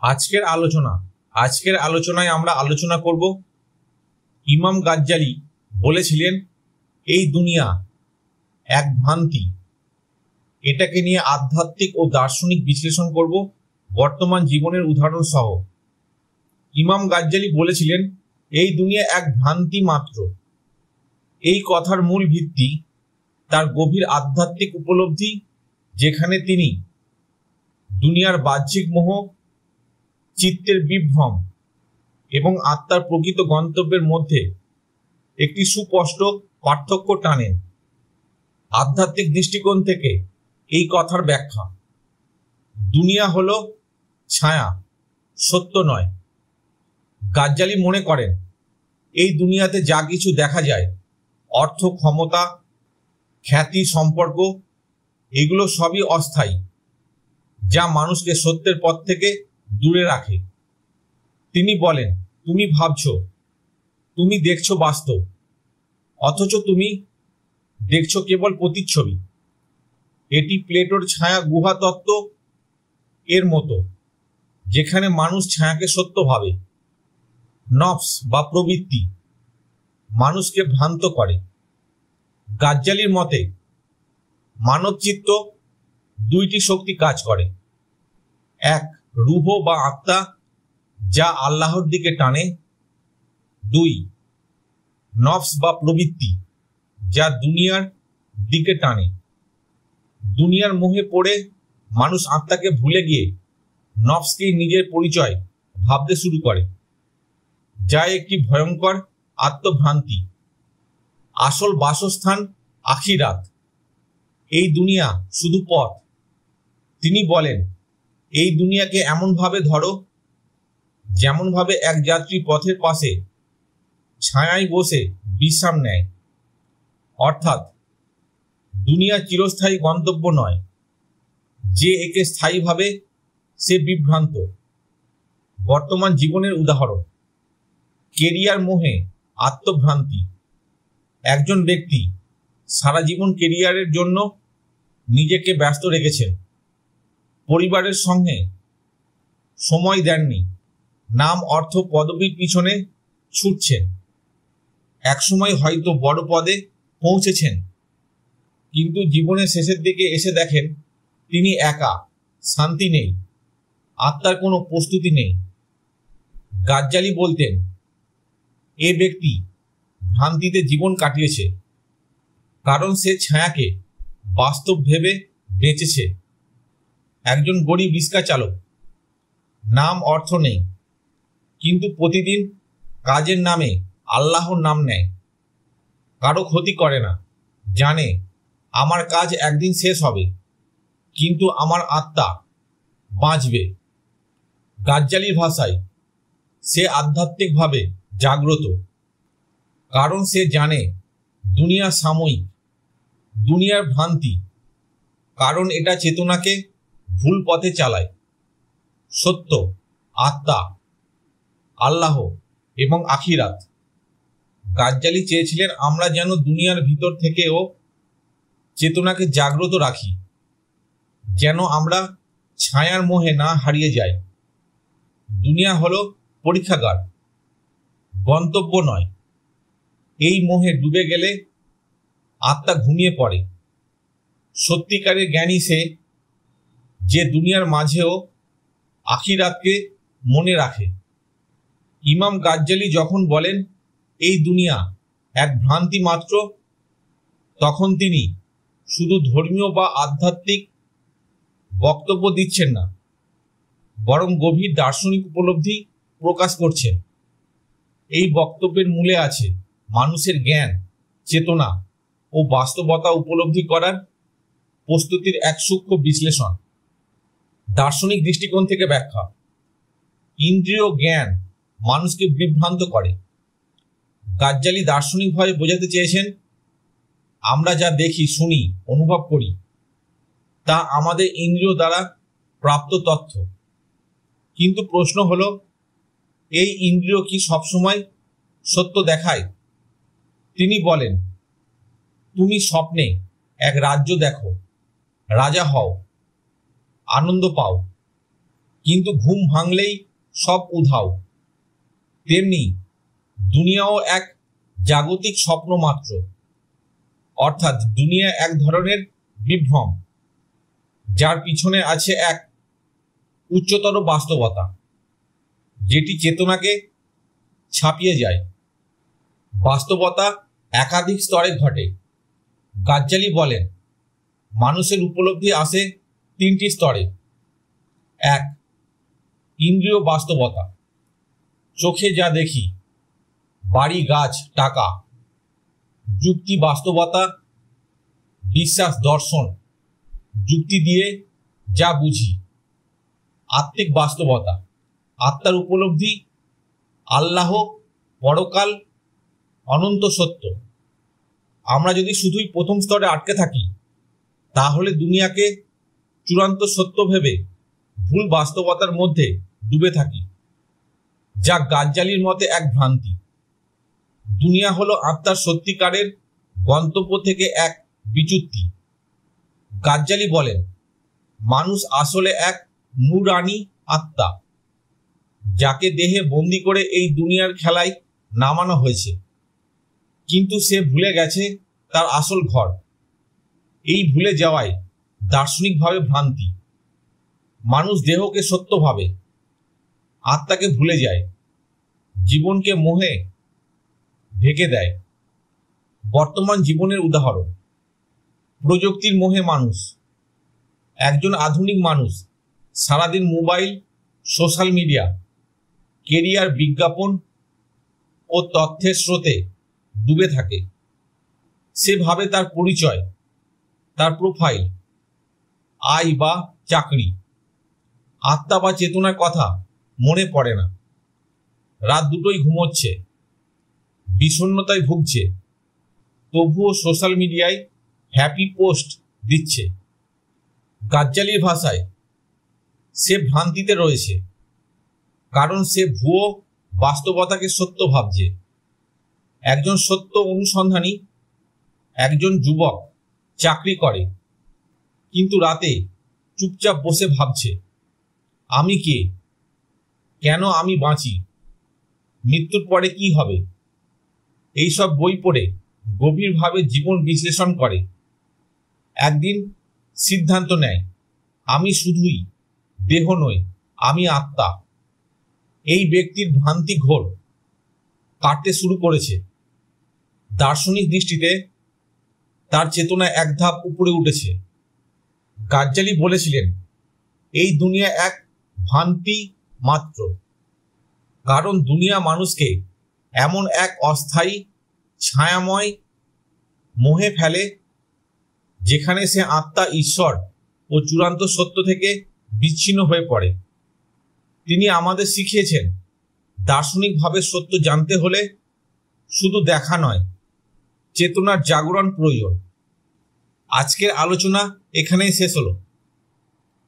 আজকের আলোচনায় আমরা আলোচনা করব ইমাম গাজ্জালি বলেছিলেন এই দুনিয়া এক ভ্রান্তি। এটাকে নিয়ে আধ্যাত্মিক ও দার্শনিক বিশ্লেষণ করব বর্তমান জীবনের উদাহরণ সহ। ইমাম গাজ্জালি বলেছিলেন এই দুনিয়া এক ভ্রান্তি মাত্র। এই কথার মূল ভিত্তি তার গভীর আধ্যাত্মিক উপলব্ধি, যেখানে তিনি দুনিয়ার বাহ্যিক মোহ, চিত্তের বিভ্রম এবং আত্মার প্রকৃত গন্তব্যের মধ্যে একটি সুস্পষ্ট পার্থক্য টানেন। আধ্যাত্মিক দৃষ্টিকোণ থেকে এই কথার ব্যাখ্যা: দুনিয়া হলো ছায়া, সত্য নয়। গাজ্জালি মনে করেন এই দুনিয়াতে যা কিছু দেখা যায়, অর্থ, ক্ষমতা, খ্যাতি, সম্পর্ক, এগুলো সবই অস্থায়ী, যা মানুষকে সত্যের পথ থেকে দূরে রাখে। তিনি বলেন, তুমি ভাবছো, তুমি দেখছো বাস্তব, অথচ তুমি দেখছো কেবল প্রতিচ্ছবি। এটি প্লেটোর ছায়া গুহা তত্ত্ব এর মতো, যেখানে মানুষ ছায়াকে সত্য ভাবে। নফস বা প্রবৃত্তি মানুষকে ভ্রান্ত করে। গাজ্জালির মতে মানব চিত্ত দুইটি শক্তি কাজ করে: এক, রূহ বা আত্মা, যা আল্লাহর দিকে টানে; দুই, নফস বা প্রবৃত্তি, যা দুনিয়ার দিকে টানে। দুনিয়ার মোহে পড়ে মানুষ আত্মাকে ভুলে গিয়ে নফসকেই নিজের পরিচয় ভাবতে শুরু করে, যা একটি ভয়ঙ্কর আত্মভ্রান্তি। আসল বাসস্থান আখিরাত, এই দুনিয়া শুধু পথ। তিনি বলেন, এই দুনিয়াকে এমনভাবে ধরো যেমনভাবে এক যাত্রী পথের পাশে ছায়ায় বসে বিশ্রাম নেয়। অর্থাৎ দুনিয়া চিরস্থায়ী গন্তব্য নয়। যে একে স্থায়ী ভাবে সে বিভ্রান্ত। বর্তমান জীবনের উদাহরণ: কেরিয়ার মোহে আত্মভ্রান্তি। একজন ব্যক্তি সারা জীবন কেরিয়ারের জন্য নিজেকে ব্যস্ত রেখেছেন, পরিবারের সঙ্গে সময় দেননি, নাম, অর্থ, পদবীর পিছনে ছুটছেন। একসময় হয়তো বড় পদে পৌঁছেছেন, কিন্তু জীবনের শেষের দিকে এসে দেখেন তিনি একা, শান্তি নেই, আত্মার কোনো প্রস্তুতি নেই। গাজ্জালি বলতেন, এ ব্যক্তি ভ্রান্তিতে জীবন কাটিয়েছে, কারণ সে ছায়াকে বাস্তব ভেবে বেঁচেছে। একজন গরিব রিক্সা চালক, নাম, অর্থ নেই, কিন্তু প্রতিদিন কাজের নামে আল্লাহর নাম নেয়। কারো ক্ষতি করে না, জানে আমার কাজ একদিন শেষ হবে, কিন্তু আমার আত্মা বাঁচবে। গাজ্জালির ভাষায়, সে আধ্যাত্মিকভাবে জাগ্রত, কারণ সে জানে দুনিয়া সাময়িক, দুনিয়ার ভ্রান্তি, কারণ এটা চেতনাকে ভুল পথে চালায়। সত্য, আত্মা, আল্লাহ এবং আখিরাত। গাজ্জালি চেয়েছিলেন আমরা যেন দুনিয়ার ভিতর থেকেও চেতনাকে জাগ্রত রাখি, যেন আমরা ছায়ার মোহে না হারিয়ে যাই। দুনিয়া হলো পরীক্ষাগার, গন্তব্য নয়। এই মোহে ডুবে গেলে আত্মা ঘুমিয়ে পড়ে। সত্যিকারের জ্ঞানী সে, যে দুনিয়ার মাঝেও আখিরাতকে মনে রাখে। ইমাম গাজ্জালি যখন বলেন এই দুনিয়া এক ভ্রান্তি মাত্র, তখন তিনি শুধু ধর্মীয় বা আধ্যাত্মিক বক্তব্য দিচ্ছেন না, বরং গভীর দার্শনিক উপলব্ধি প্রকাশ করছেন। এই বক্তব্যের মূলে আছে মানুষের জ্ঞান, চেতনা ও বাস্তবতা উপলব্ধি করার প্রস্তুতির এক সূক্ষ্ম বিশ্লেষণ। দার্শনিক দৃষ্টিকোণ থেকে ব্যাখ্যা: ইন্দ্রিয় জ্ঞান মানুষকে বিভ্রান্ত করে। গাজ্জালি দার্শনিকভাবে বোঝাতে চেয়েছেন আমরা যা দেখি, শুনি, অনুভব করি, তা আমাদের ইন্দ্রিয় দ্বারা প্রাপ্ত তথ্য। কিন্তু প্রশ্ন হলো, এই ইন্দ্রিয় কি সবসময় সত্য দেখায়? তিনি বলেন, তুমি স্বপ্নে এক রাজ্য দেখো, রাজা হও, আনন্দ পাও, কিন্তু ঘুম ভাঙলেই সব উধাও। তেমনি দুনিয়াও এক জাগতিক স্বপ্ন মাত্র, অর্থাৎ দুনিয়া এক ধরনের বিভ্রম, যার পিছনে আছে এক উচ্চতর বাস্তবতা, যেটি চেতনাকে ছাপিয়ে যায়। বাস্তবতা একাধিক স্তরে ঘটে। গাজ্জালি বলেন, মানুষের উপলব্ধি আসে তিনটি স্তরে। এক, ইন্দ্রিয় বাস্তবতা, চোখে যা দেখি, বাড়ি গাছ টাকা। যুক্তি বাস্তবতা, বিশ্বাস দর্শন, যুক্তি দিয়ে যা বুঝি। আত্মিক বাস্তবতা, আত্মার উপলব্ধি, আল্লাহ, পরকাল, অনন্ত সত্য। আমরা যদি শুধুই প্রথম স্তরে আটকে থাকি, তাহলে দুনিয়াকে চূড়ান্ত সত্য ভেবে ভুল বাস্তবতার মধ্যে ডুবে থাকি, যা গাজ্জালির মতে এক ভ্রান্তি। দুনিয়া হলো আত্মার সত্যিকারের গন্তব্য থেকে এক বিচ্যুতি। গাজ্জালি বলেন, মানুষ আসলে এক নূরানি আত্মা, যাকে দেহে বন্দি করে এই দুনিয়ার খেলায় নামানো হয়েছে, কিন্তু সে ভুলে গেছে তার আসল ঘর। এই ভুলে যাওয়ায় দার্শনিকভাবে ভ্রান্তি। মানুষ দেহকে সত্য ভাবে, আত্মাকে ভুলে যায়, জীবনকে মোহে ঢেকে দেয়। বর্তমান জীবনের উদাহরণ, প্রযুক্তির মোহে মানুষ। একজন আধুনিক মানুষ সারাদিন মোবাইল, সোশ্যাল মিডিয়া, কেরিয়ার, বিজ্ঞাপন ও তথ্যের স্রোতে ডুবে থাকে। সে ভাবে তার পরিচয়, তার প্রোফাইল, আয় বা চাকরি, আত্মা বা চেতনার কথা মনে পড়ে না। রাত দুটোই ঘুমোচ্ছে, বিষণ্ণতায় ভুগছে, তবুও সোশ্যাল মিডিয়ায় হ্যাপি পোস্ট দিচ্ছে। গাজ্জালির ভাষায়, সে ভ্রান্তিতে রয়েছে, কারণ সে ভুয়ো বাস্তবতাকে সত্য ভাবছে। একজন সত্য অনুসন্ধানী, একজন যুবক চাকরি করে, কিন্তু রাতে চুপচাপ বসে ভাবছে, আমি কে, কেন আমি বাঁচি, মৃত্যুর পরে কি হবে। এইসব বই পড়ে গভীরভাবে জীবন বিশ্লেষণ করে। একদিন সিদ্ধান্ত নেয়, আমি শুধুই দেহ নই, আমি আত্মা। এই ব্যক্তির ভ্রান্তি ঘোর কাটতে শুরু করেছে। দার্শনিক দৃষ্টিতে তার চেতনা এক ধাপ উপরে উঠেছে। গাজ্জালি বলেছিলেন, এই দুনিয়া এক ভ্রান্তি মাত্র, কারণ দুনিয়া মানুষকে এমন এক অস্থায়ী ছায়াময় মোহে ফেলে, যেখানে সে আত্মা, ঈশ্বর ও চূড়ান্ত সত্য থেকে বিচ্ছিন্ন হয়ে পড়ে। তিনি আমাদের শিখিয়েছেন, দার্শনিকভাবে সত্য জানতে হলে শুধু দেখা নয়, চেতনার জাগরণ প্রয়োজন। আজকের আলোচনা এখানেই শেষ হলো।